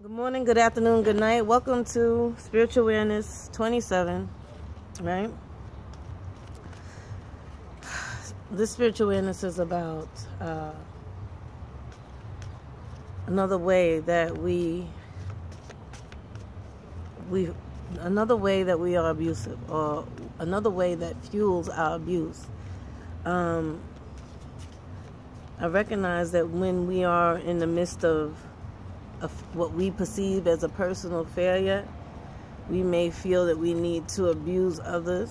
Good morning, good afternoon, good night. Welcome to Spiritual Awareness 27, right? This spiritual awareness is about another way that we are abusive, or another way that fuels our abuse. I recognize that when we are in the midst of what we perceive as a personal failure, we may feel that we need to abuse others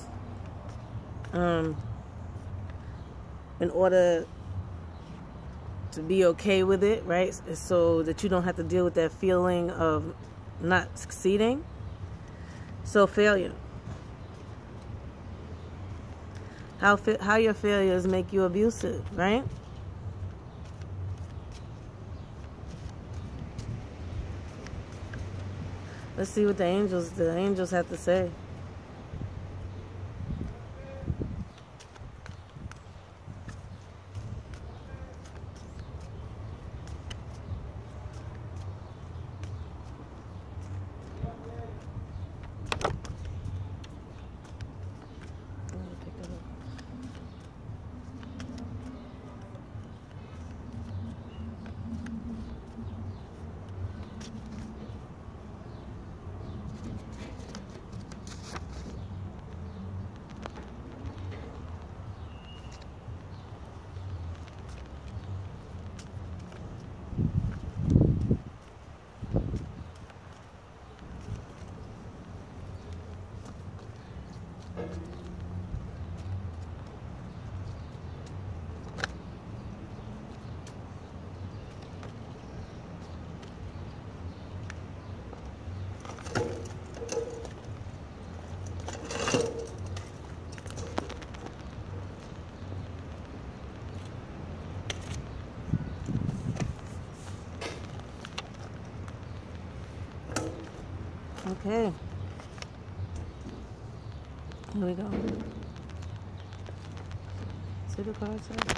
in order to be okay with it, right? So that you don't have to deal with that feeling of not succeeding. So failure. How your failures make you abusive, right? Let's see what the angels have to say. Okay. Here we go. See the card say?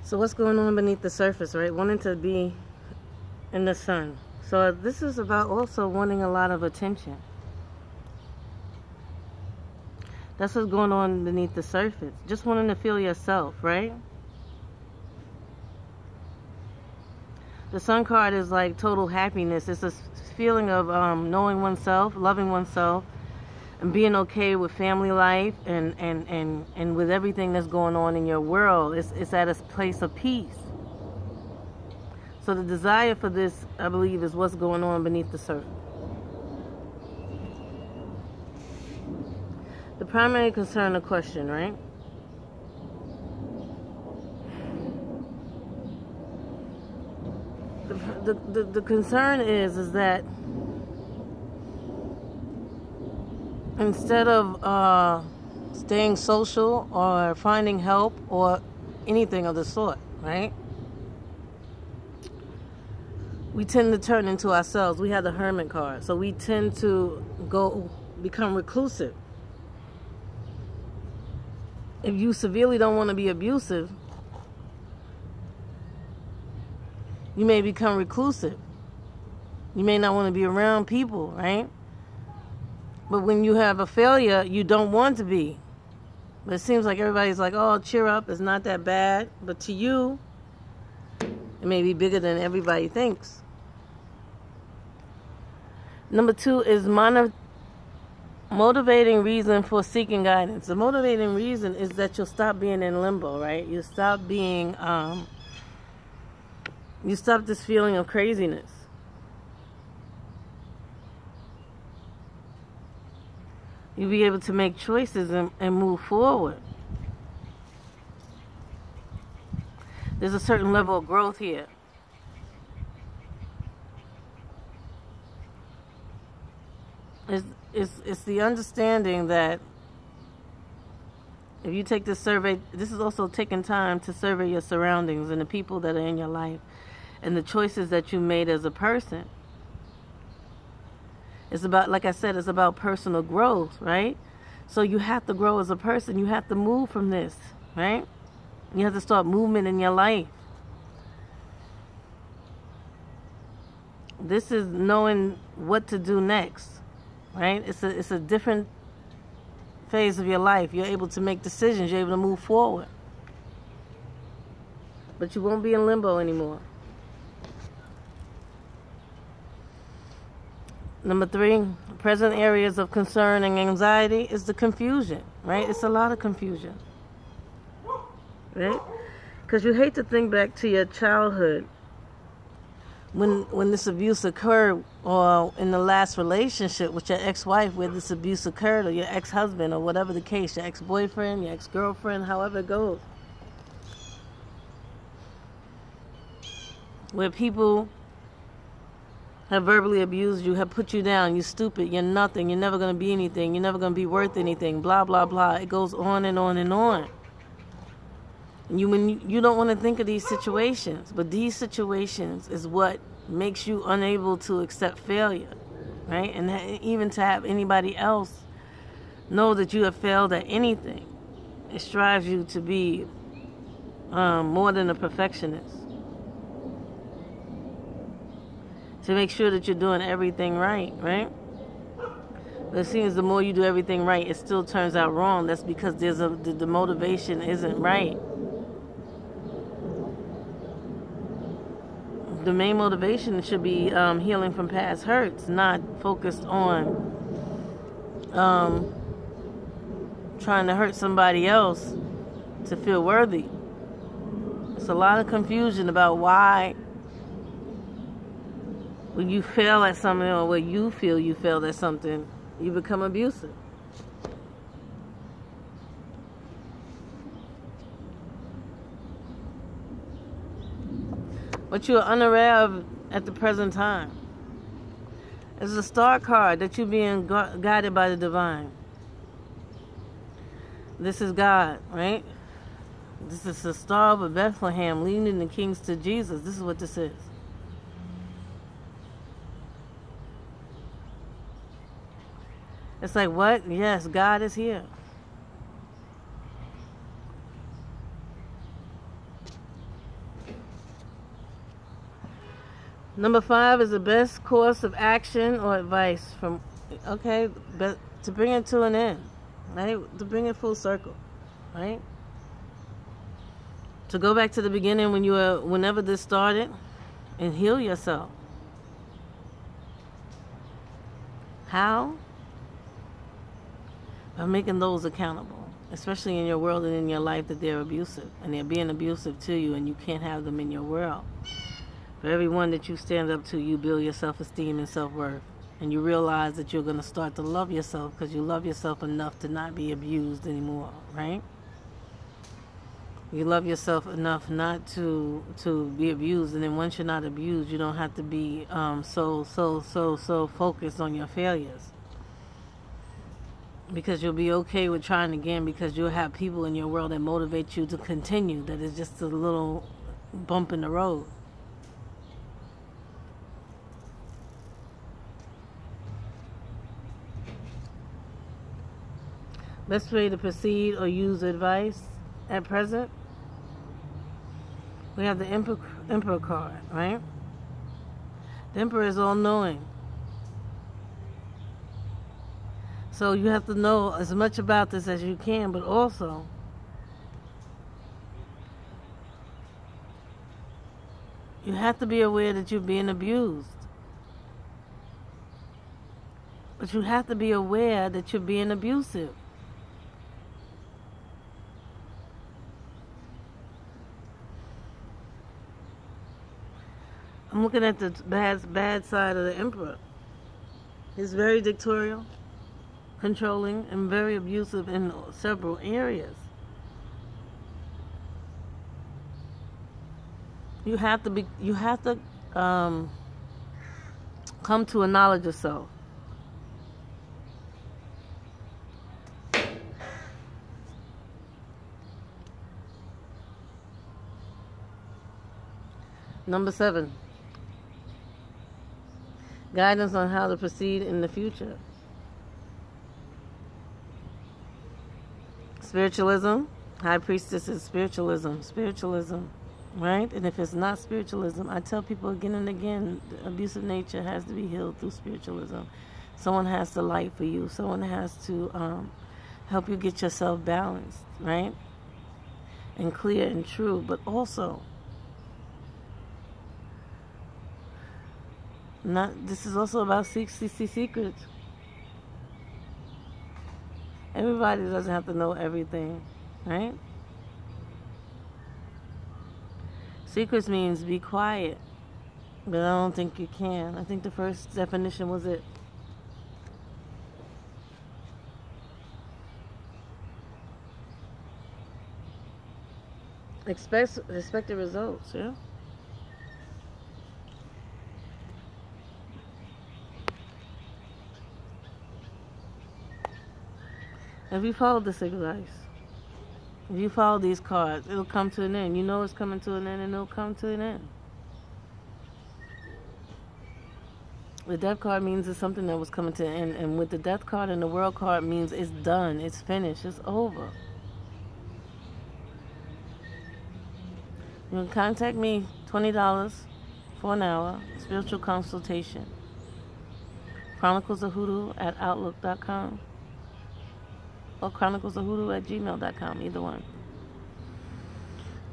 So what's going on beneath the surface, right? Wanting to be in the sun. So this is about also wanting a lot of attention. That's what's going on beneath the surface. Just wanting to feel yourself, right? The sun card is like total happiness. It's a feeling of knowing oneself, loving oneself, and being okay with family life and with everything that's going on in your world. It's at a place of peace. So the desire for this, I believe, is what's going on beneath the surface. The primary concern or question, right? The concern is that instead of staying social or finding help or anything of the sort, right? We tend to turn into ourselves. We have the Hermit card. So we tend to become reclusive. If you severely don't want to be abusive, you may become reclusive. You may not want to be around people, right? But when you have a failure, you don't want to be. But it seems like everybody's like, oh, cheer up, it's not that bad. But to you, it may be bigger than everybody thinks. Number 2 is motivating reason for seeking guidance. The motivating reason is that you'll stop being in limbo, right? You stop being, you stop this feeling of craziness. You'll be able to make choices and move forward. There's a certain level of growth here. It's the understanding that If you take this survey, this is also taking time to survey your surroundings and the people that are in your life and the choices that you made as a person. It's about, like I said, it's about personal growth, right? So you have to grow as a person. You have to move from this, right? You have to start movement in your life. This is knowing what to do next, right? It's a different phase of your life. You're able to make decisions. You're able to move forward. But you won't be in limbo anymore. Number 3, present areas of concern and anxiety is the confusion, right? It's a lot of confusion, right? Because you hate to think back to your childhood when this abuse occurred, or in the last relationship with your ex-wife where this abuse occurred, or your ex-husband, or whatever the case, your ex-boyfriend, your ex-girlfriend, however it goes. Where people have verbally abused you, have put you down, you're stupid, you're nothing, you're never going to be anything, you're never going to be worth anything, blah, blah, blah. It goes on and on and on. And you don't want to think of these situations, but these situations is what makes you unable to accept failure, right? And even to have anybody else know that you have failed at anything. It strives you to be more than a perfectionist. To make sure that you're doing everything right, right? But it seems the more you do everything right, it still turns out wrong. That's because the motivation isn't right. The main motivation should be healing from past hurts, not focused on trying to hurt somebody else to feel worthy. It's a lot of confusion about why when you fail at something, or when you feel you failed at something, you become abusive. What you are unaware of at the present time is a star card that you're being guided by the divine. This is God, right? This is the star of Bethlehem leading the kings to Jesus. This is what this is. It's like, what? Yes, God is here. Number 5 is the best course of action or advice from, okay, but to bring it to an end, right? To bring it full circle, right? To go back to the beginning whenever this started, and heal yourself. How? By making those accountable, especially in your world and in your life, that they're abusive, and they're being abusive to you, and you can't have them in your world. For every one that you stand up to, you build your self-esteem and self-worth, and you realize that you're going to start to love yourself because you love yourself enough to not be abused anymore, right? You love yourself enough not to be abused, and then once you're not abused, you don't have to be so focused on your failures. Because you'll be okay with trying again, because you'll have people in your world that motivate you to continue. That is just a little bump in the road. Best way to proceed or use advice at present. We have the Emperor card, right? The Emperor is all-knowing. So you have to know as much about this as you can, but also you have to be aware that you're being abused. But you have to be aware that you're being abusive. I'm looking at the bad side of the Emperor. He's very dictatorial, controlling, and very abusive in several areas. You have to come to a knowledge of self. Number 7. Guidance on how to proceed in the future. Spiritualism. High Priestess is spiritualism. Spiritualism. Right? And if it's not spiritualism, I tell people again and again, the abusive nature has to be healed through spiritualism. Someone has to light for you. Someone has to help you get yourself balanced, right? And clear and true. But also, this is also about 60 secrets. Everybody doesn't have to know everything, right? Secrets means be quiet, but I don't think you can. I think the first definition was it. Expect the results, yeah? If you follow this advice, if you follow these cards, it'll come to an end. You know it's coming to an end, and it'll come to an end. The death card means it's something that was coming to an end. And with the death card and the world card means it's done, it's finished, it's over. You can contact me, $20 for an hour, spiritual consultation. chroniclesofhoodoo@outlook.com or chroniclesofhoodoo@gmail.com, either one.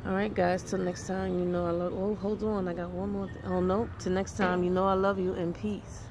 Alright guys, till next time, you know I love, oh hold on, I got one more thing. Oh no, till next time, you know I love you, and peace.